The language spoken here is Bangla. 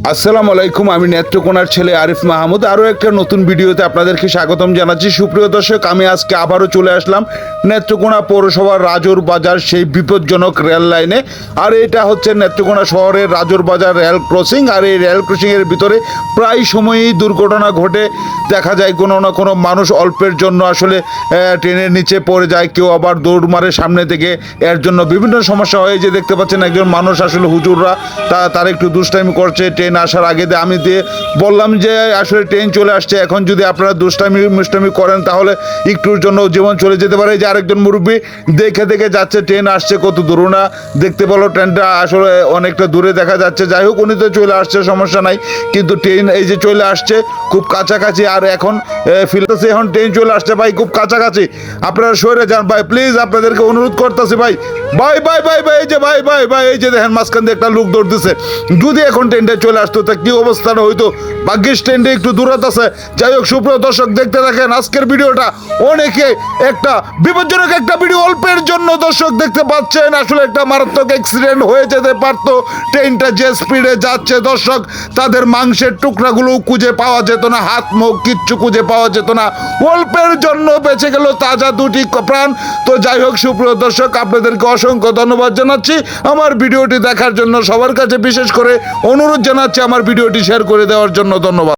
আসসালামু আলাইকুম, আমি নেত্রকোনার ছেলে আরিফ মাহমুদ। আরও একটা নতুন ভিডিওতে আপনাদেরকে স্বাগতম জানাচ্ছি। সুপ্রিয় দর্শক, আমি আজকে আবারও চলে আসলাম নেত্রকোনা পৌরসভার রাজুর বাজার সেই বিপজ্জনক রেল লাইনে। আর এটা হচ্ছে নেত্রকোনা শহরের রাজুর বাজার রেল ক্রসিং। আর এই রেল ক্রসিংয়ের ভিতরে প্রায় সময়ই দুর্ঘটনা ঘটে। দেখা যায় কোনো না কোনো মানুষ অল্পের জন্য আসলে ট্রেনের নিচে পড়ে যায়, কেউ আবার দৌড় মারে সামনে থেকে। এর জন্য বিভিন্ন সমস্যা হয়। যে দেখতে পাচ্ছেন একজন মানুষ আসলে হুজুররা তার একটু দুষ্টামি করছে। ট্রেন আসার আগে আমি বললাম যে আসলে ট্রেন চলে আসছে, এখন যদি আপনারা মুষ্টামি করেন তাহলে একটুর জন্য জীবন চলে যেতে পারে। যে আরেকজন মুরব্বী দেখে দেখে যাচ্ছে ট্রেন আসছে কত দূর না, দেখতে পেলো ট্রেনটা আসলে অনেকটা দূরে দেখা যাচ্ছে। যাই হোক, উনি তো চলে আসছে, সমস্যা নাই, কিন্তু ট্রেন এই যে চলে আসছে খুব কাছাকাছি। আর এখন ফিরতেছে, এখন ট্রেন চলে আসছে ভাই, খুব কাছাকাছি। আপনারা সরে যান ভাই, প্লিজ, আপনাদেরকে অনুরোধ করতেছি ভাই। ভাই ভাই ভাই ভাই এই যে ভাই ভাই ভাই এই যে দেখেন মাঝখান দিয়ে একটা লোক দৌড়তেছে। যদি এখন ট্রেনটা চলে আসতো তা কি অবস্থাটা হইতো। ভাগ্যিস ট্রেনটা একটু দূরত্ব আছে। যাই হোক, সুপ্রিয় দর্শক, দেখতে থাকেন আজকের ভিডিওটা। অনেকে একটা বিপজ্জনক একটা ভিডিও, অল্পের জন্য দর্শক দেখতে পাচ্ছেন আসলে একটা মারাত্মক অ্যাক্সিডেন্ট হয়ে যেতে পারতো। ট্রেনটা যে স্পিডে যাচ্ছে দর্শক, তাদের মাংসের টুকরাগুলো খুঁজে পাওয়া যেত না, হাত মুখ কিচ্ছু খুঁজে পাওয়া যেত না। অল্পের জন্য বেঁচে গেল তাজা দুটি প্রাণ। তো যাই হোক, সুপ্রিয় দর্শক, আপনাদেরকে অসংখ্য ধন্যবাদ জানাচ্ছি আমার ভিডিওটি দেখার জন্য। সবার কাছে বিশেষ করে অনুরোধ জানাচ্ছি আমার ভিডিওটি শেয়ার করে দেওয়ার জন্য। ধন্যবাদ।